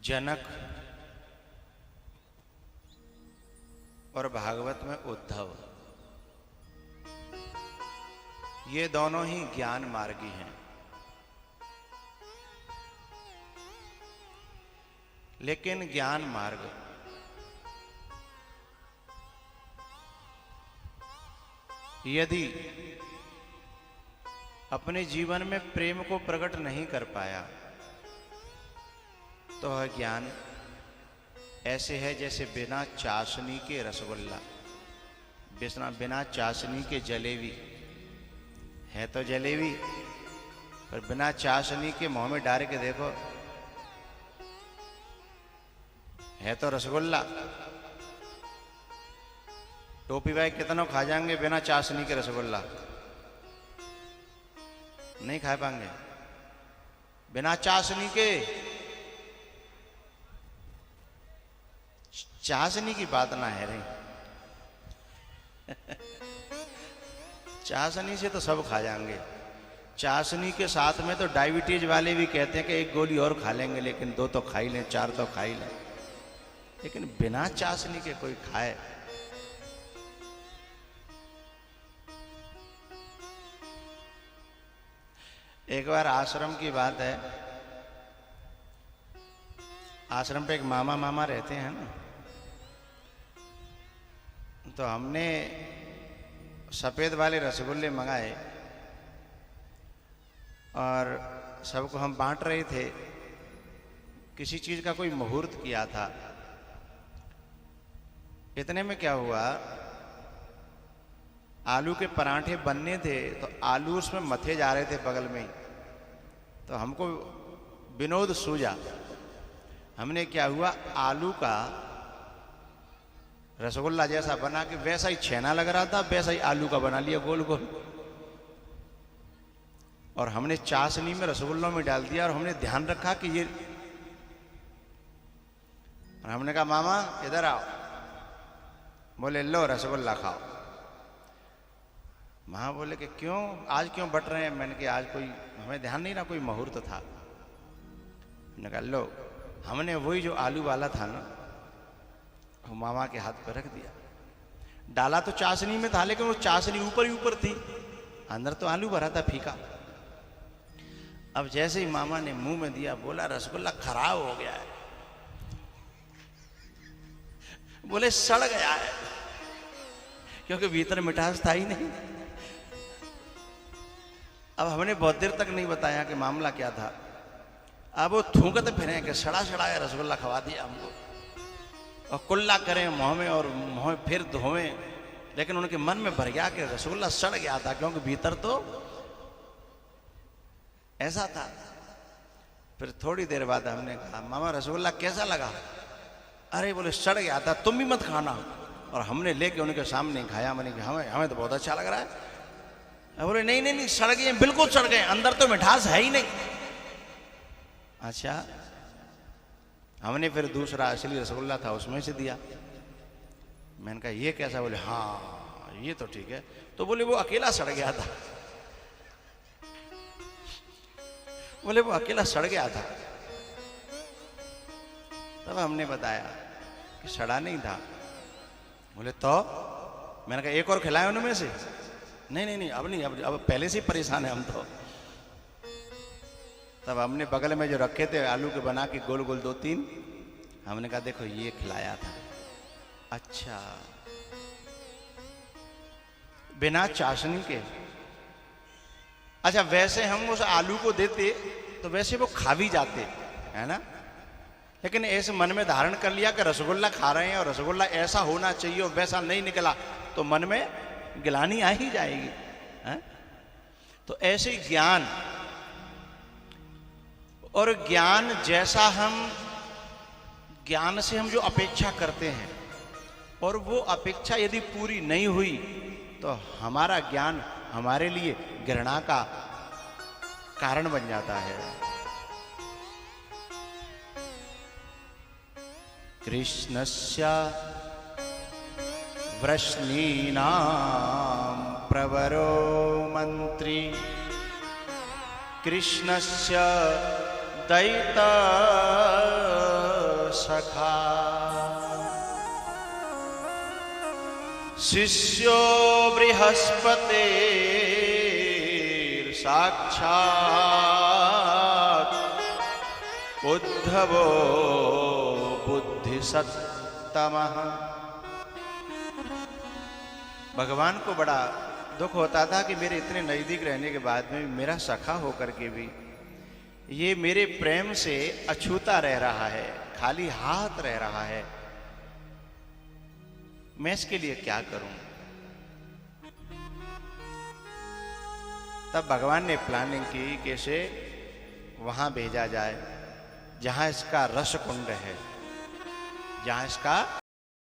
जनक और भागवत में उद्धव, ये दोनों ही ज्ञान मार्गी हैं। लेकिन ज्ञान मार्ग यदि अपने जीवन में प्रेम को प्रकट नहीं कर पाया तो वह ज्ञान ऐसे है जैसे बिना चाशनी के रसगुल्ला, बिना चाशनी के जलेबी। है तो जलेबी पर बिना चाशनी के मुंह में डाल के देखो, है तो रसगुल्ला। टोपी भाई कितनों खा जाएंगे बिना चाशनी के रसगुल्ला? नहीं खा पाएंगे बिना चाशनी के। चाशनी की बात ना है रे चाशनी से तो सब खा जाएंगे। चाशनी के साथ में तो डायबिटीज वाले भी कहते हैं कि एक गोली और खा लेंगे, लेकिन 2 तो खा ही लें, 4 तो खा ही लें। लेकिन बिना चाशनी के कोई खाए? एक बार आश्रम की बात है, आश्रम पे एक मामा रहते हैं ना, तो हमने सफेद वाले रसगुल्ले मंगाए और सबको हम बांट रहे थे। किसी चीज का कोई मुहूर्त किया था। इतने में क्या हुआ, आलू के पराठे बनने थे तो आलू उसमें मथे जा रहे थे बगल में ही। तो हमको विनोद सूझा, हमने क्या हुआ, आलू का रसगुल्ला जैसा बना के वैसा ही छेना लग रहा था, वैसा ही आलू का बना लिया गोल गोल, और हमने चाशनी में रसगुल्लों में डाल दिया। और हमने ध्यान रखा कि ये, और हमने कहा मामा इधर आओ। बोले लो रसगुल्ला खाओ। माँ बोले कि क्यों, आज क्यों बट रहे हैं? मैंने कहा आज कोई, हमें ध्यान नहीं रहा, कोई मुहूर्त था। मैंने कहा लो, हमने वही जो आलू वाला था ना, वो मामा के हाथ पर रख दिया। डाला तो चाशनी में था, लेकिन वो चाशनी ऊपर ही ऊपर थी, अंदर तो आलू भरा था फीका। अब जैसे ही मामा ने मुंह में दिया, बोला रसगुल्ला खराब हो गया है। बोले सड़ गया है, क्योंकि भीतर मिठास था ही नहीं। अब हमने बहुत देर तक नहीं बताया कि मामला क्या था। अब वो थूकते फिरे कि सड़ा सड़ा रसगुल्ला खवा दिया हमको, और कुल्ला करें मुंह में और मुंह फिर धोएं। लेकिन उनके मन में भर गया कि रसगुल्ला सड़ गया था, क्योंकि भीतर तो ऐसा था। फिर थोड़ी देर बाद हमने कहा मामा रसगुल्ला कैसा लगा? अरे बोले सड़ गया था, तुम भी मत खाना। और हमने लेके उनके सामने खाया। मैंने कहा हमें तो बहुत अच्छा लग रहा है। बोले नहीं सड़ गए, बिल्कुल सड़ गए, अंदर तो मिठास है ही नहीं। अच्छा, हमने फिर दूसरा असली रसगुल्ला था उसमें से दिया। मैंने कहा ये कैसा? बोले हाँ ये तो ठीक है। तो बोले वो अकेला सड़ गया था। बोले वो अकेला सड़ गया था। तब हमने बताया कि सड़ा नहीं था। बोले तो? मैंने कहा एक और खिलाए उनमें से? नहीं अब नहीं, अब पहले से ही परेशान है हम तो। तब हमने बगल में जो रखे थे आलू के बना के गोल गोल 2-3, हमने कहा देखो ये खिलाया था। अच्छा, बिना चाशनी के? अच्छा, वैसे हम उस आलू को देते तो वैसे वो खा भी जाते, है ना। लेकिन ऐसे मन में धारण कर लिया कि रसगुल्ला खा रहे हैं और रसगुल्ला ऐसा होना चाहिए, और वैसा नहीं निकला तो मन में गिलानी आ ही जाएगी, है? तो ऐसे ज्ञान, और ज्ञान जैसा ज्ञान से हम जो अपेक्षा करते हैं, और वो अपेक्षा यदि पूरी नहीं हुई तो हमारा ज्ञान हमारे लिए घृणा का कारण बन जाता है। कृष्णस्य वृष्णीनां प्रवरो मंत्री, कृष्णस्य दैता सखा। शिष्यो बृहस्पते साक्षात् उद्धवो बुद्धिसत्तमः। भगवान को बड़ा दुख होता था कि मेरे इतने नजदीक रहने के बाद में मेरा सखा होकर के भी ये मेरे प्रेम से अछूता रह रहा है, खाली हाथ रह रहा है। मैं इसके लिए क्या करूं? तब भगवान ने प्लानिंग की कि इसे वहां भेजा जाए जहां इसका रस कुंड है, जहां इसका